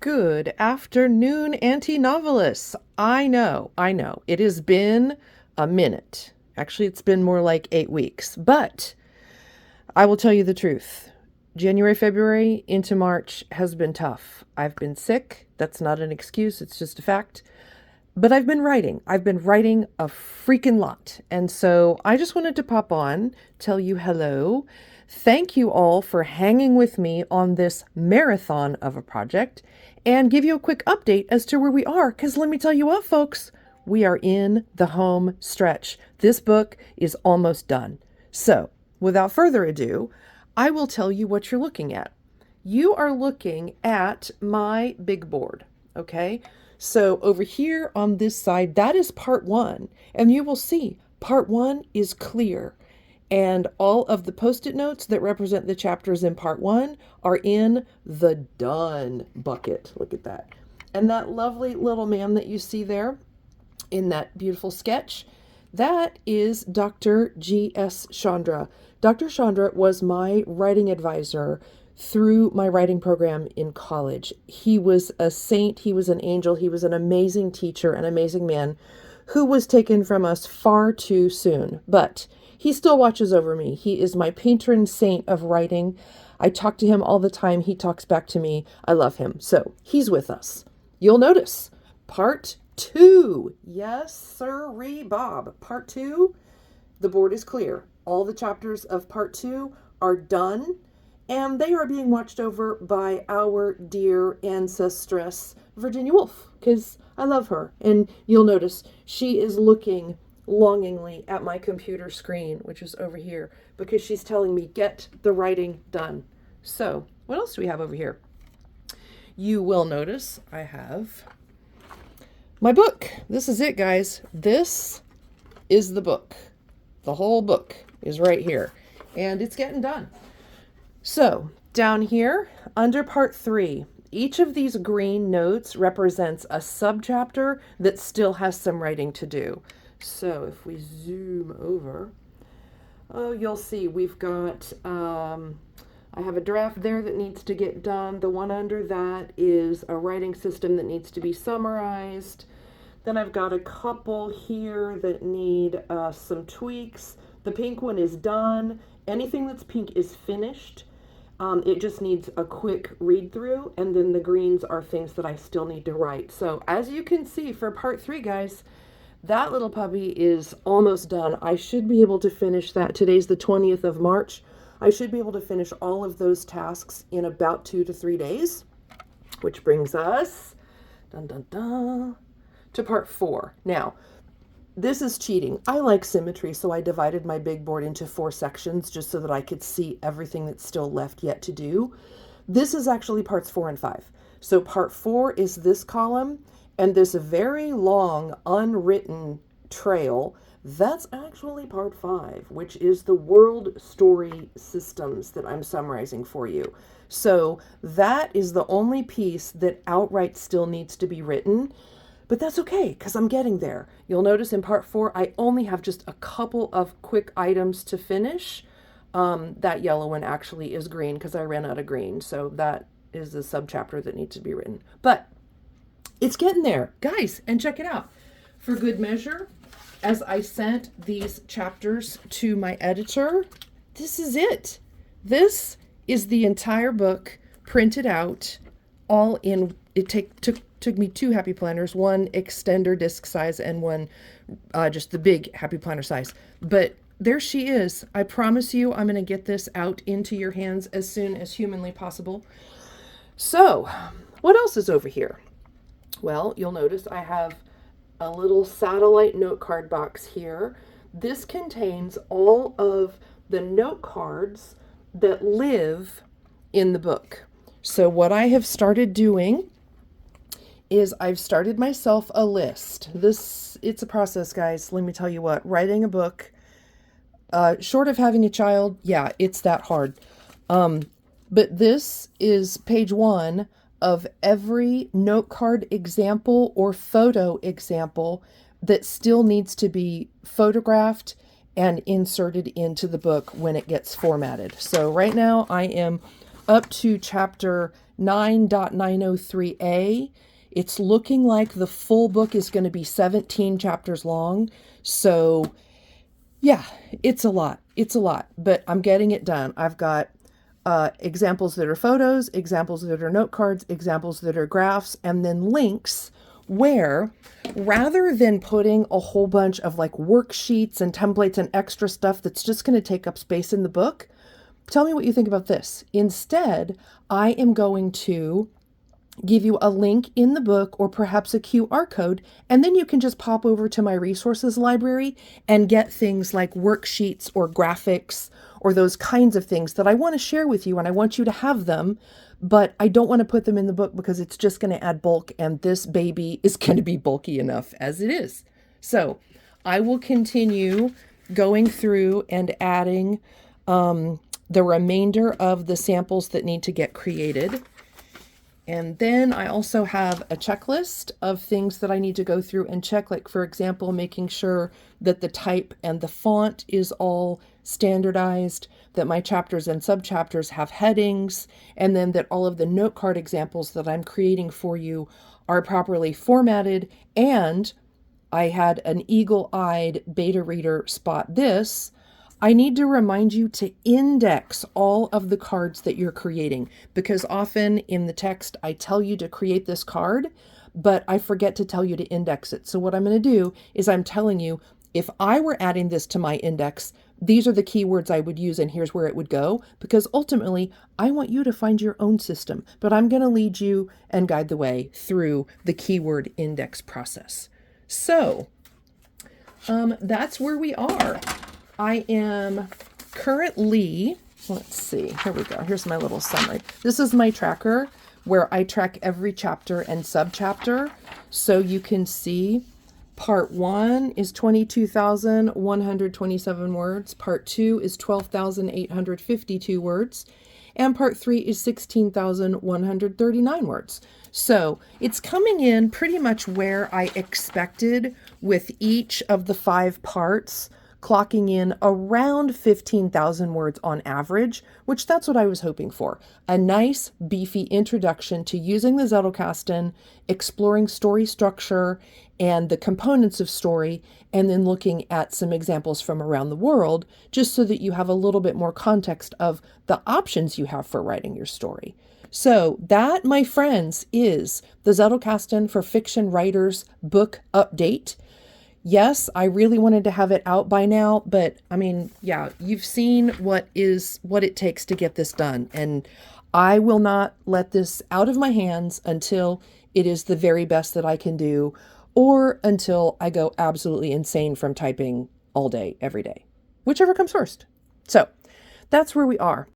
Good afternoon, anti-novelists. I know. It has been a minute. Actually, it's been more like 8 weeks, but I will tell you the truth. January, February into March has been tough. I've been sick. That's not an excuse. It's just a fact. But I've been writing. I've been writing a freaking lot. And so I just wanted to pop on, tell you hello. Thank you all for hanging with me on this marathon of a project and give you a quick update as to where we are. Because let me tell you what, folks, we are in the home stretch. This book is almost done. So without further ado, I will tell you what you're looking at. You are looking at my big board, okay? So over here on this side, that is part one. And you will see part one is clear. And all of the Post-it notes that represent the chapters in part one are in the done bucket. Look at that. And that lovely little man that you see there in that beautiful sketch, that is Dr. G.S. Chandra. Dr. Chandra was my writing advisor through my writing program in college. He was a saint, he was an angel, he was an amazing teacher, an amazing man who was taken from us far too soon. But he still watches over me. He is my patron saint of writing. I talk to him all the time. He talks back to me. I love him. So he's with us. You'll notice part two. Yes, sirree, Bob. Part two, the board is clear. All the chapters of part two are done. And they are being watched over by our dear ancestress, Virginia Woolf, because I love her. And you'll notice she is looking longingly at my computer screen, which is over here, because she's telling me, get the writing done. So what else do we have over here? You will notice I have my book. This is it, guys. This is the book. The whole book is right here, and it's getting done. So down here under part three, each of these green notes represents a subchapter that still has some writing to do. So if we zoom over, oh, you'll see we've got, I have a draft there that needs to get done. The one under that is a writing system that needs to be summarized. Then I've got a couple here that need some tweaks. The pink one is done. Anything that's pink is finished. It just needs a quick read through, and then the greens are things that I still need to write. So as you can see for part three, guys, that little puppy is almost done. I should be able to finish that. Today's the 20th of March. I should be able to finish all of those tasks in about 2 to 3 days, which brings us dun, dun, dun, to part four. Now, this is cheating. I like symmetry, so I divided my big board into 4 sections just so that I could see everything that's still left yet to do. This is actually parts 4 and 5. So part 4 is this column, and this very long unwritten trail, that's actually part 5, which is the world story systems that I'm summarizing for you. So that is the only piece that outright still needs to be written. But that's okay, because I'm getting there. You'll notice in part 4, I only have just a couple of quick items to finish. That yellow one actually is green because I ran out of green. So that is the subchapter that needs to be written. But it's getting there, guys, and check it out. For good measure, as I sent these chapters to my editor, this is it. This is the entire book printed out, all in, it took me 2 Happy Planners, one extender disc size and one just the big Happy Planner size. But there she is. I promise you I'm going to get this out into your hands as soon as humanly possible. So what else is over here? Well, you'll notice I have a little satellite note card box here. This contains all of the note cards that live in the book. So what I have started doing is I've started myself a list. It's a process, guys. Let me tell you what, writing a book, short of having a child, yeah, it's that hard. But this is page 1 of every note card example or photo example that still needs to be photographed and inserted into the book when it gets formatted. So right now I am up to chapter 9.903a. It's looking like the full book is going to be 17 chapters long. So yeah, it's a lot. It's a lot, but I'm getting it done. I've got examples that are photos, examples that are note cards, examples that are graphs, and then links where rather than putting a whole bunch of like worksheets and templates and extra stuff that's just going to take up space in the book, tell me what you think about this. Instead, I am going to give you a link in the book or perhaps a QR code, and then you can just pop over to my resources library and get things like worksheets or graphics or those kinds of things that I want to share with you, and I want you to have them, but I don't want to put them in the book because it's just going to add bulk, and this baby is going to be bulky enough as it is. So I will continue going through and adding the remainder of the samples that need to get created. And then I also have a checklist of things that I need to go through and check, like for example, making sure that the type and the font is all standardized, that my chapters and subchapters have headings, and then that all of the note card examples that I'm creating for you are properly formatted. And I had an eagle-eyed beta reader spot this. I need to remind you to index all of the cards that you're creating, because often in the text I tell you to create this card, but I forget to tell you to index it. So what I'm going to do is I'm telling you, if I were adding this to my index, these are the keywords I would use and here's where it would go, because ultimately I want you to find your own system, but I'm going to lead you and guide the way through the keyword index process. So that's where we are. I am currently, let's see, here we go. Here's my little summary. This is my tracker where I track every chapter and subchapter. So you can see part 1 is 22,127 words. Part 2 is 12,852 words. And part 3 is 16,139 words. So it's coming in pretty much where I expected, with each of the 5 parts clocking in around 15,000 words on average, which that's what I was hoping for. A nice, beefy introduction to using the Zettelkasten, exploring story structure and the components of story, and then looking at some examples from around the world, just so that you have a little bit more context of the options you have for writing your story. So that, my friends, is the Zettelkasten for Fiction Writers book update. Yes, I really wanted to have it out by now, but I mean, yeah, you've seen what it takes to get this done. And I will not let this out of my hands until it is the very best that I can do, or until I go absolutely insane from typing all day, every day, whichever comes first. So that's where we are.